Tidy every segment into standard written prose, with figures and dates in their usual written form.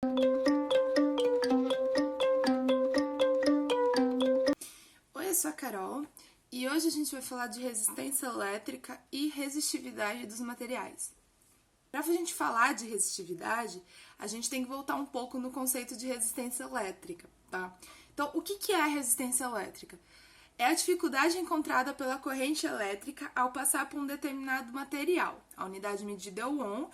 Oi, eu sou a Carol e hoje a gente vai falar de resistência elétrica e resistividade dos materiais. Para a gente falar de resistividade, a gente tem que voltar um pouco no conceito de resistência elétrica, tá? Então, o que é a resistência elétrica? É a dificuldade encontrada pela corrente elétrica ao passar por um determinado material. A unidade medida é o ohm,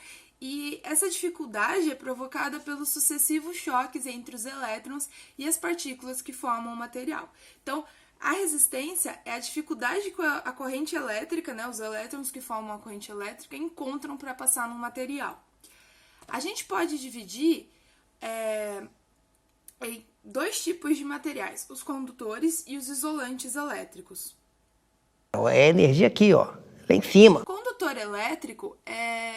e essa dificuldade é provocada pelos sucessivos choques entre os elétrons e as partículas que formam o material. Então, a resistência é a dificuldade que a corrente elétrica, os elétrons que formam a corrente elétrica, encontram para passar no material. A gente pode dividir em dois tipos de materiais, os condutores e os isolantes elétricos. É energia aqui, ó, lá em cima. O condutor elétrico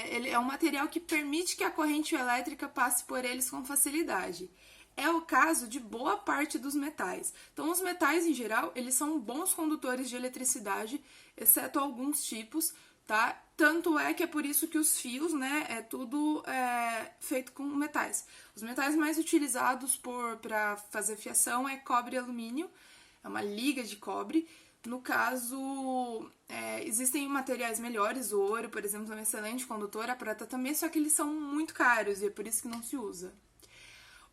ele é um material que permite que a corrente elétrica passe por eles com facilidade. É o caso de boa parte dos metais. Então, os metais, em geral, eles são bons condutores de eletricidade, exceto alguns tipos, tá? Tanto é que é por isso que os fios, é tudo feito com metais. Os metais mais utilizados para fazer fiação é cobre e alumínio, é uma liga de cobre. No caso, existem materiais melhores, o ouro, por exemplo, é um excelente condutor, a prata também, só que eles são muito caros e é por isso que não se usa.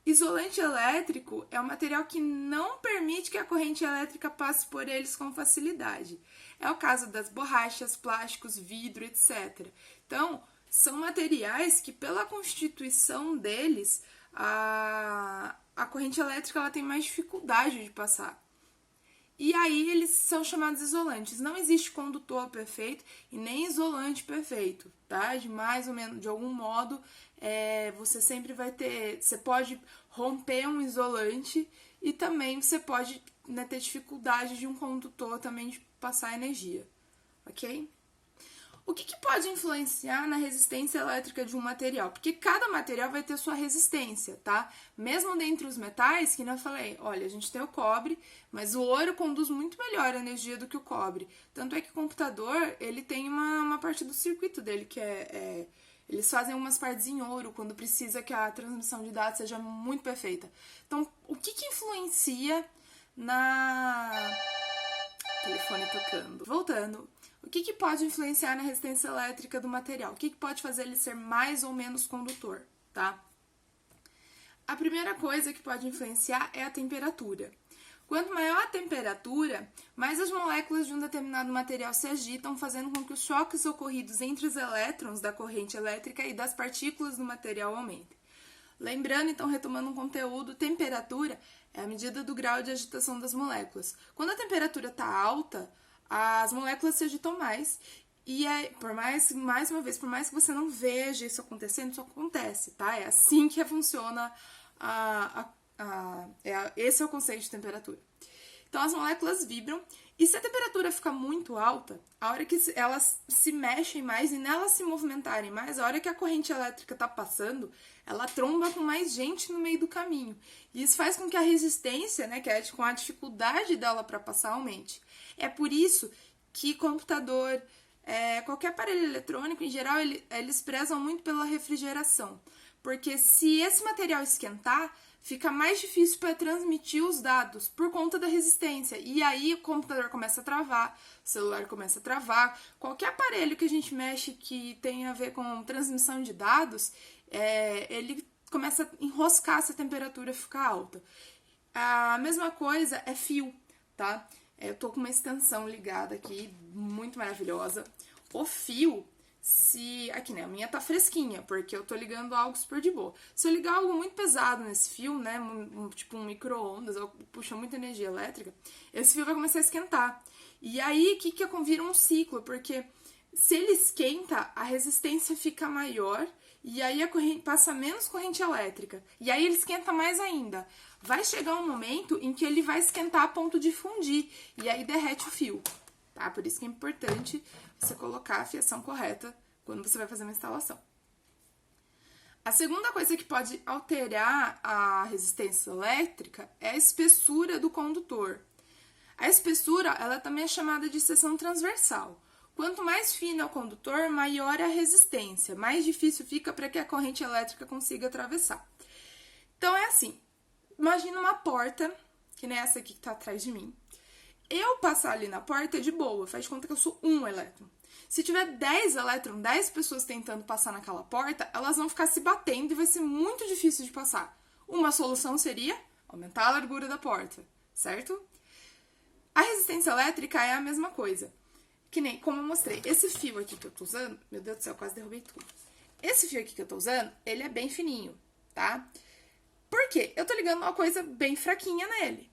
Isolante elétrico é um material que não permite que a corrente elétrica passe por eles com facilidade. É o caso das borrachas, plásticos, vidro, etc. Então, são materiais que, pela constituição deles, a corrente elétrica ela tem mais dificuldade de passar. E aí eles são chamados isolantes. Não existe condutor perfeito e nem isolante perfeito, tá? De mais ou menos, de algum modo, você sempre vai ter... Você pode romper um isolante e também você pode ter dificuldade de um condutor também de passar energia, ok? O que pode influenciar na resistência elétrica de um material? Porque cada material vai ter sua resistência, tá? Mesmo dentre os metais, que eu falei, olha, a gente tem o cobre, mas o ouro conduz muito melhor a energia do que o cobre. Tanto é que o computador, ele tem uma parte do circuito dele, que eles fazem umas partes em ouro, quando precisa que a transmissão de dados seja muito perfeita. Então, o que influencia na... Telefone tocando. Voltando. O que pode influenciar na resistência elétrica do material? O que pode fazer ele ser mais ou menos condutor, tá? A primeira coisa que pode influenciar é a temperatura. Quanto maior a temperatura, mais as moléculas de um determinado material se agitam, fazendo com que os choques ocorridos entre os elétrons da corrente elétrica e das partículas do material aumentem. Lembrando, então, retomando um conteúdo, temperatura é a medida do grau de agitação das moléculas. Quando a temperatura está alta, as moléculas se agitam mais e mais uma vez, por mais que você não veja isso acontecendo, isso acontece, tá? É assim que funciona esse é o conceito de temperatura. Então, as moléculas vibram e se a temperatura ficar muito alta, a hora que elas se mexem mais e nelas se movimentarem mais, a hora que a corrente elétrica está passando, ela tromba com mais gente no meio do caminho. E isso faz com que a resistência, que é com a dificuldade dela para passar, aumente. É por isso que computador, qualquer aparelho eletrônico, em geral, eles prezam muito pela refrigeração. Porque se esse material esquentar, fica mais difícil para transmitir os dados por conta da resistência. E aí o computador começa a travar, o celular começa a travar. Qualquer aparelho que a gente mexe que tenha a ver com transmissão de dados, ele começa a enroscar se a temperatura ficar alta. A mesma coisa é fio, tá? Eu tô com uma extensão ligada aqui, muito maravilhosa. O fio... Aqui, a minha tá fresquinha, porque eu tô ligando algo super de boa. Se eu ligar algo muito pesado nesse fio, tipo um micro-ondas, puxa muita energia elétrica, esse fio vai começar a esquentar. E aí, que vira um ciclo, porque se ele esquenta, a resistência fica maior, e aí passa menos corrente elétrica. E aí ele esquenta mais ainda. Vai chegar um momento em que ele vai esquentar a ponto de fundir, e aí derrete o fio. Tá? Por isso que é importante você colocar a fiação correta quando você vai fazer uma instalação. A segunda coisa que pode alterar a resistência elétrica é a espessura do condutor. A espessura, ela também é chamada de seção transversal. Quanto mais fino é o condutor, maior é a resistência, mais difícil fica para que a corrente elétrica consiga atravessar. Então é assim, imagina uma porta, que nem essa aqui que tá atrás de mim. Eu passar ali na porta é de boa, faz de conta que eu sou um elétron. Se tiver 10 elétrons, 10 pessoas tentando passar naquela porta, elas vão ficar se batendo e vai ser muito difícil de passar. Uma solução seria aumentar a largura da porta, certo? A resistência elétrica é a mesma coisa. Que nem, como eu mostrei, esse fio aqui que eu tô usando, meu Deus do céu, quase derrubei tudo. Esse fio aqui que eu tô usando, ele é bem fininho, tá? Por quê? Eu tô ligando uma coisa bem fraquinha nele.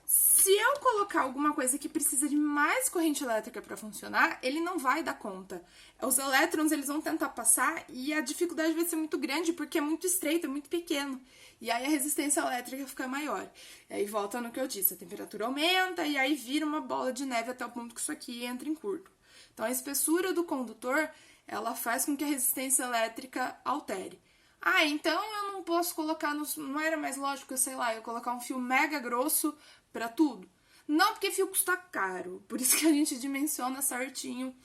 Se eu colocar alguma coisa que precisa de mais corrente elétrica para funcionar, ele não vai dar conta. Os elétrons, eles vão tentar passar e a dificuldade vai ser muito grande porque é muito estreito, é muito pequeno. E aí a resistência elétrica fica maior. E aí volta no que eu disse, a temperatura aumenta e aí vira uma bola de neve até o ponto que isso aqui entra em curto. Então a espessura do condutor, ela faz com que a resistência elétrica altere. Ah, então eu não posso colocar, não era mais lógico, sei lá, eu colocar um fio mega grosso para tudo? Não, porque fio custa caro, por isso que a gente dimensiona certinho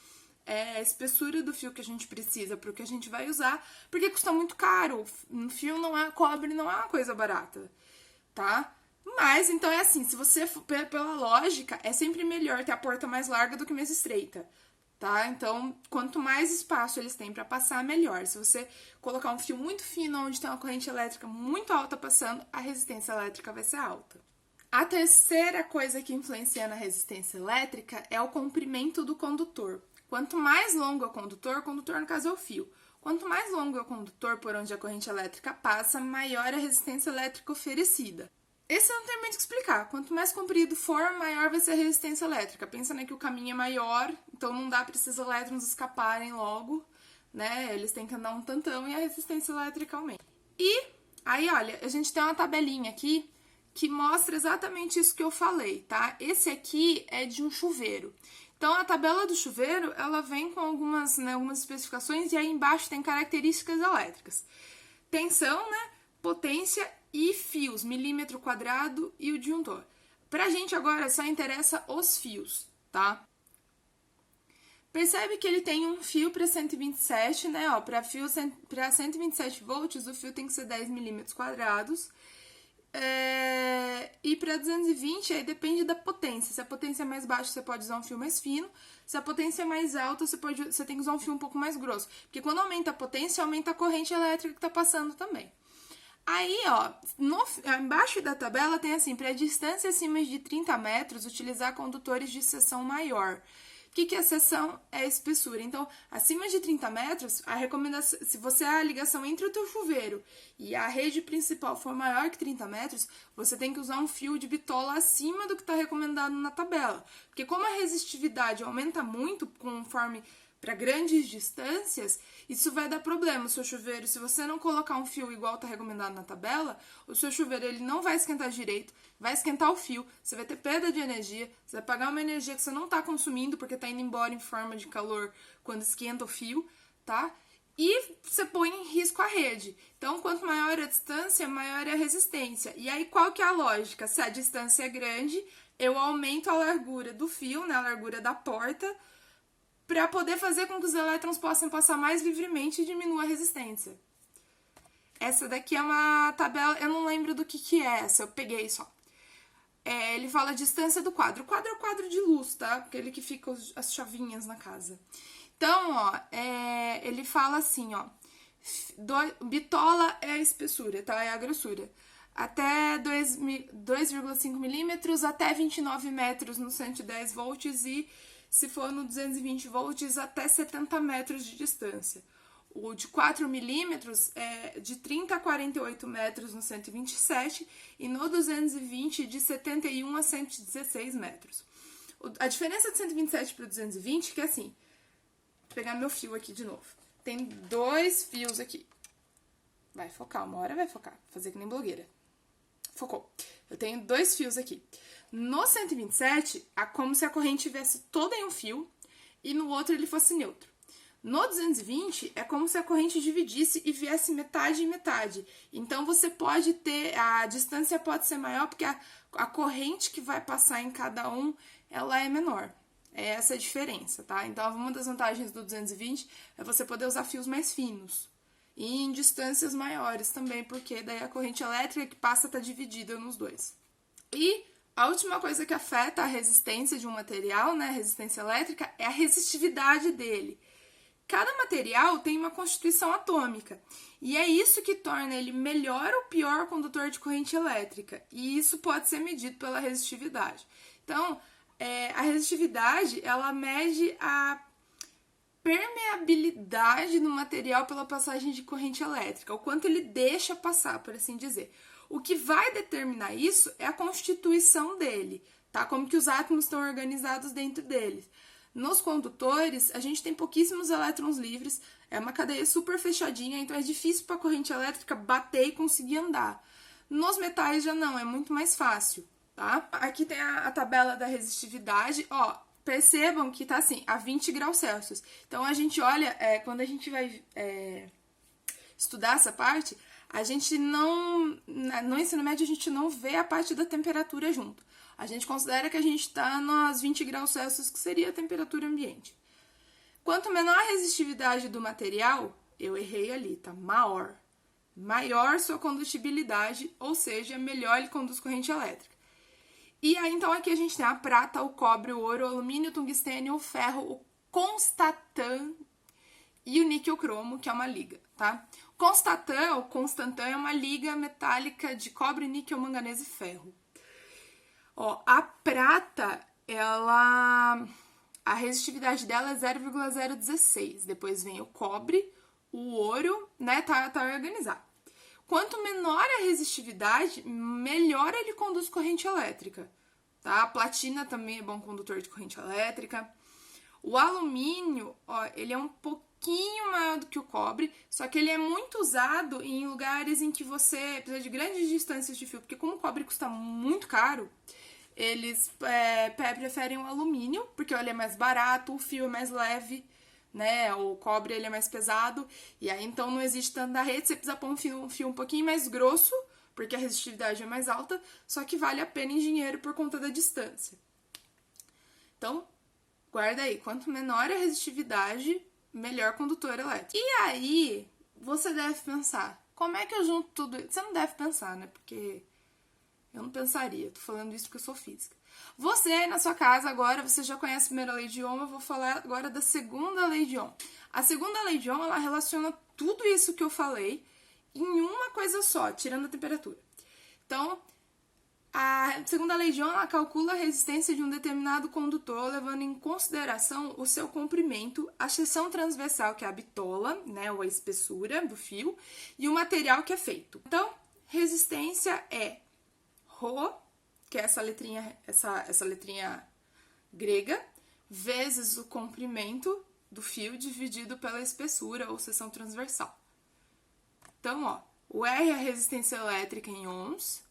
a espessura do fio que a gente precisa para o que a gente vai usar, porque custa muito caro, fio cobre não é uma coisa barata, tá? Mas, então é assim, se você, pela lógica, é sempre melhor ter a porta mais larga do que mais estreita, tá? Então, quanto mais espaço eles têm para passar, melhor. Se você colocar um fio muito fino, onde tem uma corrente elétrica muito alta passando, a resistência elétrica vai ser alta. A terceira coisa que influencia na resistência elétrica é o comprimento do condutor. Quanto mais longo é o condutor no caso é o fio, quanto mais longo é o condutor por onde a corrente elétrica passa, maior a resistência elétrica oferecida. Esse não tem muito o que explicar. Quanto mais comprido for, maior vai ser a resistência elétrica. Pensa, né, que o caminho é maior, então não dá para esses elétrons escaparem logo, né? Eles têm que andar um tantão e a resistência elétrica aumenta. E aí, olha, a gente tem uma tabelinha aqui que mostra exatamente isso que eu falei, tá? Esse aqui é de um chuveiro. Então, a tabela do chuveiro, ela vem com algumas especificações e aí embaixo tem características elétricas. Tensão, né? Potência e fios, milímetro quadrado e o disjuntor. Pra gente agora só interessa os fios, tá? Percebe que ele tem um fio para 127, né? Ó, para 127 volts, o fio tem que ser 10 milímetros quadrados. E para 220, aí depende da potência. Se a potência é mais baixa, você pode usar um fio mais fino. Se a potência é mais alta, você tem que usar um fio um pouco mais grosso. Porque quando aumenta a potência, aumenta a corrente elétrica que está passando também. Aí, ó, embaixo da tabela tem assim, para distância acima de 30 metros, utilizar condutores de seção maior. O que é a seção? É a espessura. Então, acima de 30 metros, a recomendação, se você a ligação entre o teu chuveiro e a rede principal for maior que 30 metros, você tem que usar um fio de bitola acima do que está recomendado na tabela. Porque como a resistividade aumenta muito conforme para grandes distâncias, isso vai dar problema. O seu chuveiro, se você não colocar um fio igual está recomendado na tabela, o seu chuveiro ele não vai esquentar direito, vai esquentar o fio, você vai ter perda de energia, você vai pagar uma energia que você não está consumindo porque está indo embora em forma de calor quando esquenta o fio, tá? E você põe em risco a rede. Então, quanto maior a distância, maior é a resistência. E aí, qual que é a lógica? Se a distância é grande, eu aumento a largura do fio, né, a largura da porta, para poder fazer com que os elétrons possam passar mais livremente e diminuir a resistência. Essa daqui é uma tabela, eu não lembro do que é essa, eu peguei só. Ele fala a distância do quadro. O quadro é o quadro de luz, tá? Aquele que fica as chavinhas na casa. Então, ó, ele fala assim, ó. Bitola é a espessura, tá? É a grossura. Até 2,5 milímetros, até 29 metros no 110 volts e se for no 220 volts, até 70 metros de distância. O de 4 milímetros é de 30 a 48 metros no 127 e no 220 de 71 a 116 metros. A diferença de 127 para o 220 é que assim, vou pegar meu fio aqui de novo. Tem dois fios aqui. Vai focar, uma hora vai focar. Vou fazer que nem blogueira. Focou. Eu tenho dois fios aqui. No 127, é como se a corrente tivesse toda em um fio e no outro ele fosse neutro. No 220, é como se a corrente dividisse e viesse metade e metade. Então, você pode ter, a distância pode ser maior porque a corrente que vai passar em cada um, ela é menor. É essa a diferença, tá? Então, uma das vantagens do 220 é você poder usar fios mais finos. e em distâncias maiores também, porque daí a corrente elétrica que passa está dividida nos dois. E a última coisa que afeta a resistência de um material, né, a resistência elétrica, é a resistividade dele. Cada material tem uma constituição atômica, e é isso que torna ele melhor ou pior condutor de corrente elétrica, e isso pode ser medido pela resistividade. Então, a resistividade, ela mede a permeabilidade do material pela passagem de corrente elétrica, o quanto ele deixa passar, por assim dizer. O que vai determinar isso é a constituição dele, tá? Como que os átomos estão organizados dentro deles. Nos condutores, a gente tem pouquíssimos elétrons livres, é uma cadeia super fechadinha, então é difícil para a corrente elétrica bater e conseguir andar. Nos metais já não, é muito mais fácil, tá? Aqui tem a tabela da resistividade, ó, percebam que tá assim, a 20 graus Celsius. Então a gente olha, quando a gente vai estudar essa parte, a gente não, no ensino médio a gente não vê a parte da temperatura junto. A gente considera que a gente está nos 20 graus Celsius, que seria a temperatura ambiente. Quanto menor a resistividade do material, eu errei ali, tá? Maior sua condutibilidade, ou seja, melhor ele conduz corrente elétrica. E aí, então, aqui a gente tem a prata, o cobre, o ouro, o alumínio, o tungstênio, o ferro, o constatan e o níquel-cromo, que é uma liga, tá? O constatan é uma liga metálica de cobre, níquel, manganês e ferro. Ó, a prata, a resistividade dela é 0,016. Depois vem o cobre, o ouro, né? Tá organizado. Quanto menor a resistividade, melhor ele conduz corrente elétrica, tá? A platina também é bom condutor de corrente elétrica. O alumínio, ó, ele é um pouquinho maior do que o cobre, só que ele é muito usado em lugares em que você precisa de grandes distâncias de fio, porque como o cobre custa muito caro, eles preferem o alumínio, porque ele é mais barato, o fio é mais leve, né? O cobre ele é mais pesado, e aí então não existe tanta rede, você precisa pôr um fio um pouquinho mais grosso, porque a resistividade é mais alta, só que vale a pena em dinheiro por conta da distância. Então, guarda aí, quanto menor a resistividade, melhor condutor elétrico. E aí, você deve pensar, como é que eu junto tudo isso? Você não deve pensar, né? Porque eu não pensaria, tô falando isso porque eu sou física. Você, na sua casa agora, você já conhece a primeira lei de Ohm, eu vou falar agora da segunda lei de Ohm. A segunda lei de Ohm, ela relaciona tudo isso que eu falei em uma coisa só, tirando a temperatura. Então, a segunda lei de Ohm, ela calcula a resistência de um determinado condutor, levando em consideração o seu comprimento, a seção transversal, que é a bitola, né, ou a espessura do fio, e o material que é feito. Então, resistência é Rho, que é essa letrinha grega, vezes o comprimento do fio dividido pela espessura ou seção transversal. Então, ó, o R é a resistência elétrica em ohms,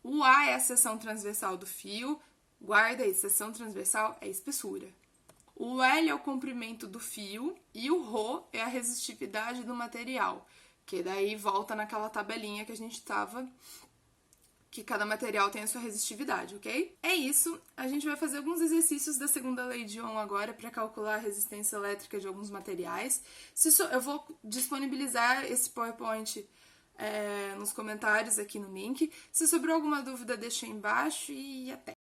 o A é a seção transversal do fio, guarda aí, seção transversal é espessura. O L é o comprimento do fio e o Rho é a resistividade do material, que daí volta naquela tabelinha que a gente estava, que cada material tem a sua resistividade, ok? É isso, a gente vai fazer alguns exercícios da segunda lei de Ohm agora para calcular a resistência elétrica de alguns materiais. Eu vou disponibilizar esse PowerPoint nos comentários aqui no link. Se sobrou alguma dúvida, deixa aí embaixo e até!